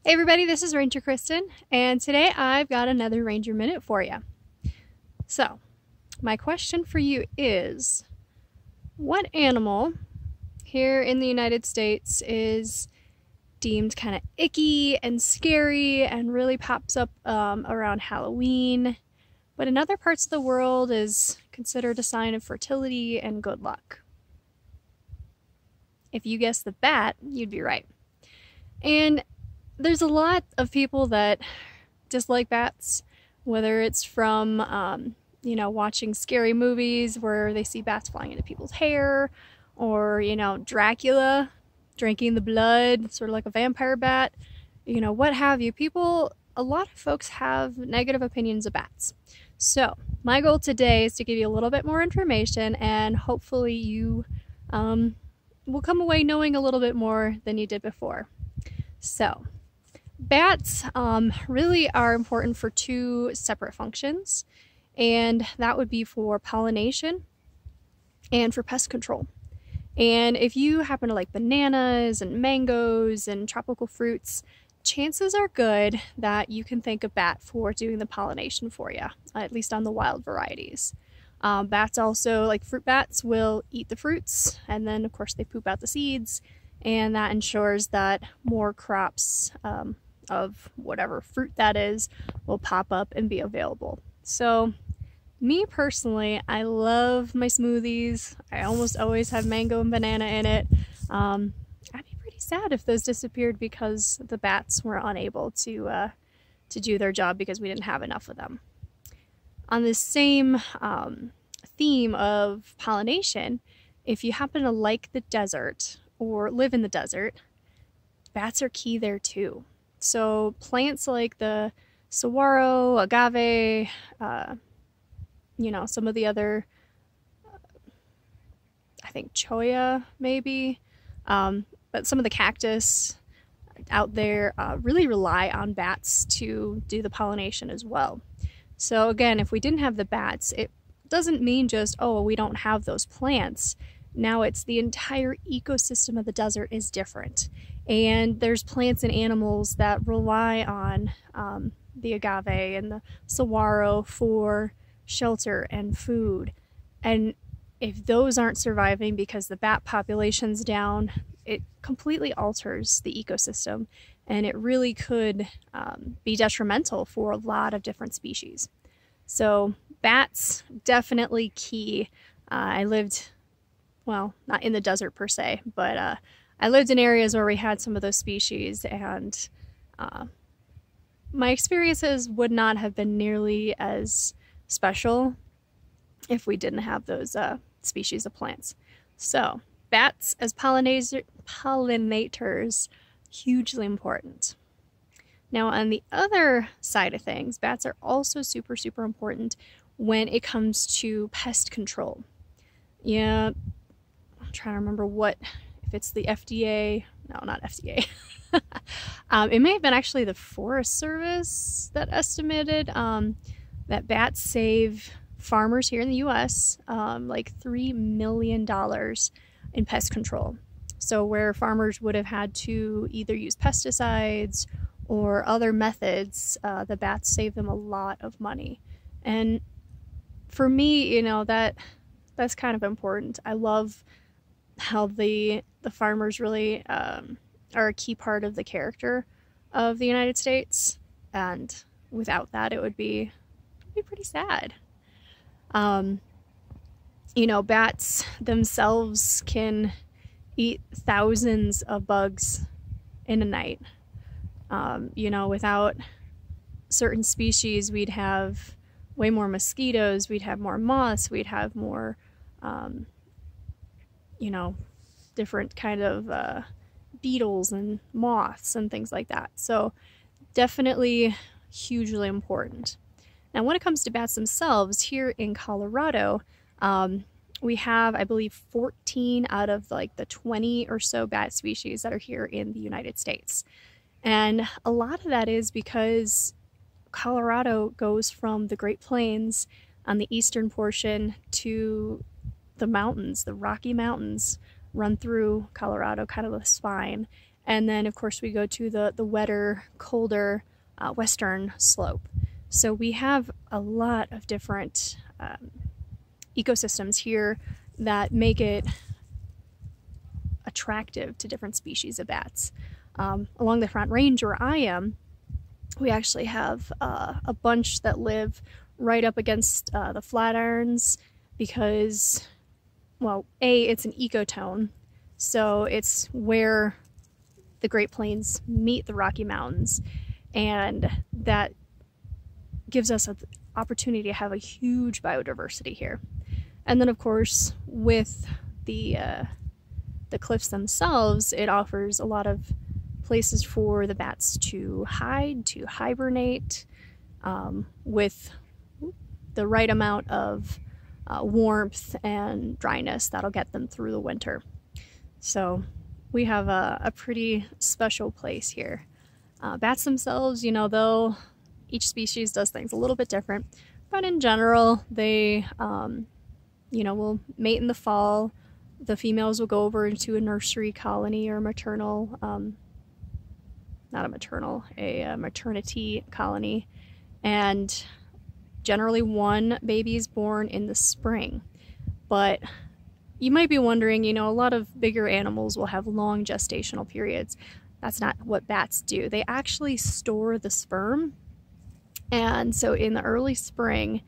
Hey everybody, this is Ranger Kristen, and today I've got another Ranger Minute for you. So, my question for you is, what animal here in the United States is deemed kind of icky and scary and really pops up around Halloween, but in other parts of the world is considered a sign of fertility and good luck? If you guessed the bat, you'd be right. And there's a lot of people that dislike bats, whether it's from, watching scary movies where they see bats flying into people's hair, or, Dracula drinking the blood, sort of like a vampire bat, what have you. A lot of folks have negative opinions of bats. So, my goal today is to give you a little bit more information, and hopefully you will come away knowing a little bit more than you did before. So, bats really are important for two separate functions, and that would be for pollination and for pest control. And if you happen to like bananas and mangoes and tropical fruits, chances are good that you can thank a bat for doing the pollination for you, at least on the wild varieties. Bats also, like fruit bats, will eat the fruits, and then of course they poop out the seeds, and that ensures that more crops of whatever fruit that is will pop up and be available. So me personally, I love my smoothies. I almost always have mango and banana in it. I'd be pretty sad if those disappeared because the bats were unable to do their job because we didn't have enough of them. On the same theme of pollination, if you happen to like the desert or live in the desert, bats are key there too. So plants like the saguaro, agave, some of the other, I think cholla maybe, but some of the cactus out there really rely on bats to do the pollination as well. So again, if we didn't have the bats, it doesn't mean just, oh, we don't have those plants. Now it's the entire ecosystem of the desert is different. And there's plants and animals that rely on the agave and the saguaro for shelter and food. And if those aren't surviving because the bat population's down, it completely alters the ecosystem, and it really could be detrimental for a lot of different species. So bats, definitely key. I lived, well, not in the desert per se, but I lived in areas where we had some of those species, and my experiences would not have been nearly as special if we didn't have those species of plants. So bats as pollinators, hugely important. Now on the other side of things, bats are also super, super important when it comes to pest control. Yeah, I'm trying to remember if it's the FDA, no, not FDA. It may have been actually the Forest Service that estimated that bats save farmers here in the US like $3 million in pest control. So where farmers would have had to either use pesticides or other methods, the bats save them a lot of money. And for me, that's kind of important. I love how the farmers really are a key part of the character of the United States, and without that it would be pretty sad. Bats themselves can eat thousands of bugs in a night. Without certain species, we'd have way more mosquitoes, we'd have more moths, we'd have more, different kind of beetles and moths and things like that. So definitely hugely important. Now, when it comes to bats themselves, here in Colorado, we have, I believe, 14 out of like the 20 or so bat species that are here in the United States. And a lot of that is because Colorado goes from the Great Plains on the eastern portion to the mountains, the Rocky Mountains run through Colorado, kind of a spine. And then of course we go to the wetter, colder western slope. So we have a lot of different ecosystems here that make it attractive to different species of bats. Along the Front Range where I am, we actually have a bunch that live right up against the Flatirons because, well, it's an ecotone, so it's where the Great Plains meet the Rocky Mountains, and that gives us an opportunity to have a huge biodiversity here. And then of course with the cliffs themselves, it offers a lot of places for the bats to hide, to hibernate, with the right amount of warmth and dryness that'll get them through the winter. So we have a pretty special place here. Bats themselves, you know, each species does things a little bit different, but in general, they, you know, will mate in the fall. The females will go over into a nursery colony or maternal, not a maternal, a maternity colony, and generally one baby is born in the spring. But you might be wondering, you know, a lot of bigger animals will have long gestational periods. That's not what bats do. They actually store the sperm. And so in the early spring,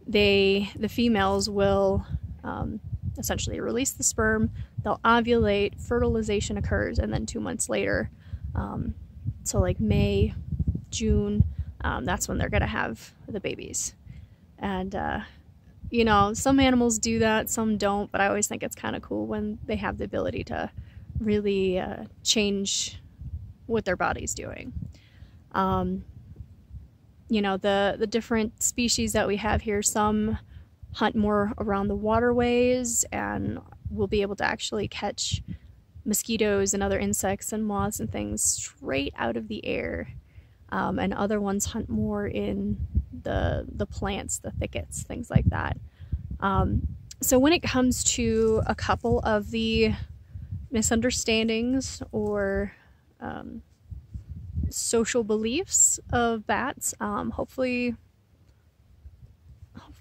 the females will essentially release the sperm, they'll ovulate, fertilization occurs, and then 2 months later, so like May, June, that's when they're gonna have the babies. And you know, some animals do that, some don't, but I always think it's kind of cool when they have the ability to really change what their body's doing. You know, the different species that we have here, some hunt more around the waterways and will be able to actually catch mosquitoes and other insects and moths and things straight out of the air. And other ones hunt more in the plants, the thickets, things like that. So when it comes to a couple of the misunderstandings or social beliefs of bats, hopefully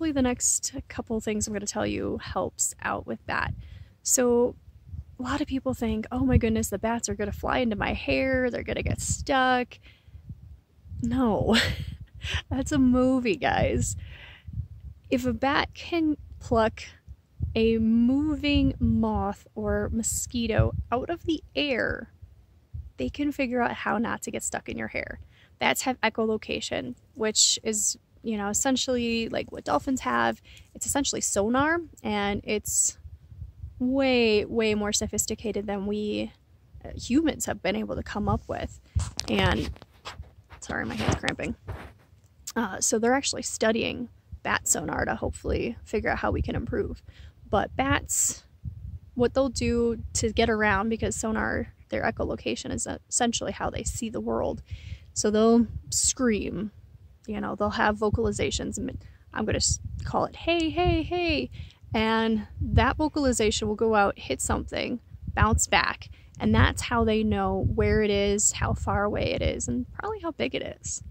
the next couple things I'm going to tell you helps out with that. So a lot of people think, oh my goodness, the bats are going to fly into my hair, they're going to get stuck. No, that's a movie, guys. If a bat can pluck a moving moth or mosquito out of the air, they can figure out how not to get stuck in your hair. Bats have echolocation, which is, you know, essentially like what dolphins have. It's essentially sonar, and it's way, way more sophisticated than we humans have been able to come up with. And sorry, my hand's cramping. So they're actually studying bat sonar to hopefully figure out how we can improve. But bats, what they'll do to get around, because sonar, their echolocation is essentially how they see the world. So they'll scream, you know, they'll have vocalizations. I'm going to call it, hey, hey, hey. And that vocalization will go out, hit something, bounce back. And that's how they know where it is, how far away it is, and probably how big it is.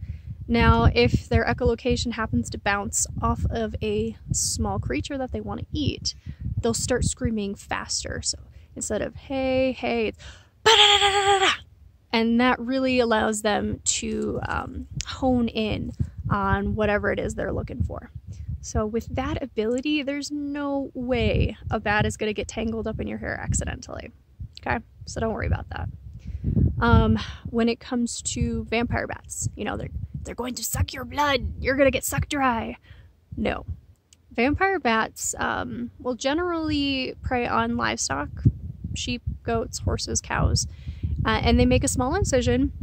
Now, if their echolocation happens to bounce off of a small creature that they want to eat, they'll start screaming faster. So instead of hey, hey, it's ba-da-da-da-da-da. And that really allows them to hone in on whatever it is they're looking for. So with that ability, there's no way a bat is going to get tangled up in your hair accidentally. Okay, so don't worry about that. When it comes to vampire bats, you know, they're going to suck your blood. You're going to get sucked dry. No. Vampire bats will generally prey on livestock, sheep, goats, horses, cows, and they make a small incision,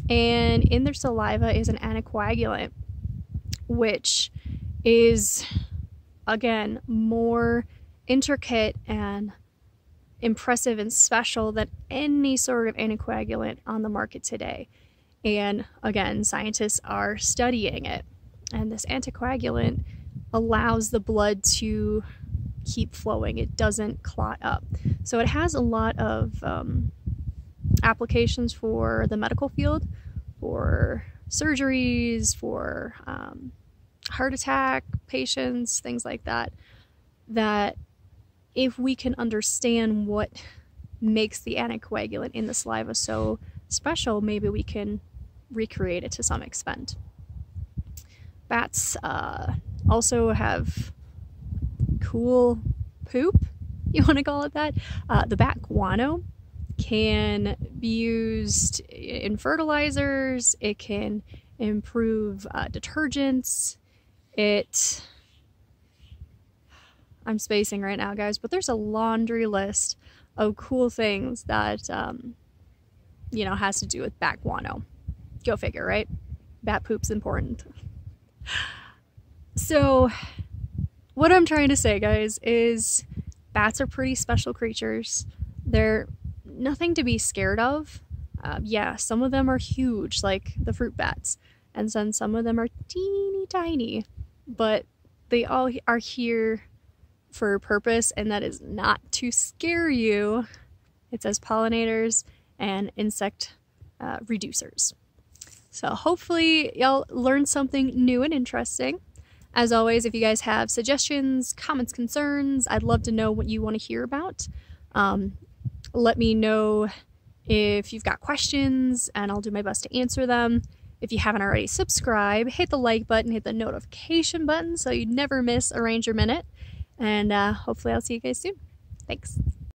and in their saliva is an anticoagulant, which is, again, more intricate and impressive and special than any sort of anticoagulant on the market today. And again, scientists are studying it, and this anticoagulant allows the blood to keep flowing. It doesn't clot up. So it has a lot of applications for the medical field, for surgeries, for heart attack patients, things like that, that if we can understand what makes the anticoagulant in the saliva so special, maybe we can recreate it to some extent. Bats also have cool poop, you want to call it that. The bat guano can be used in fertilizers, it can improve detergents, I'm spacing right now, guys, but there's a laundry list of cool things that, you know, has to do with bat guano. Go figure, right? Bat poop's important. So, what I'm trying to say, guys, is bats are pretty special creatures. They're nothing to be scared of. Yeah, some of them are huge, like the fruit bats, and then some of them are teeny tiny, but they all are here for a purpose, and that is not to scare you. It's as pollinators and insect reducers. So hopefully y'all learned something new and interesting. As always, if you guys have suggestions, comments, concerns, I'd love to know what you want to hear about. Let me know if you've got questions, and I'll do my best to answer them. If you haven't already, subscribe, hit the like button, hit the notification button so you never miss a Ranger Minute. And hopefully I'll see you guys soon. Thanks.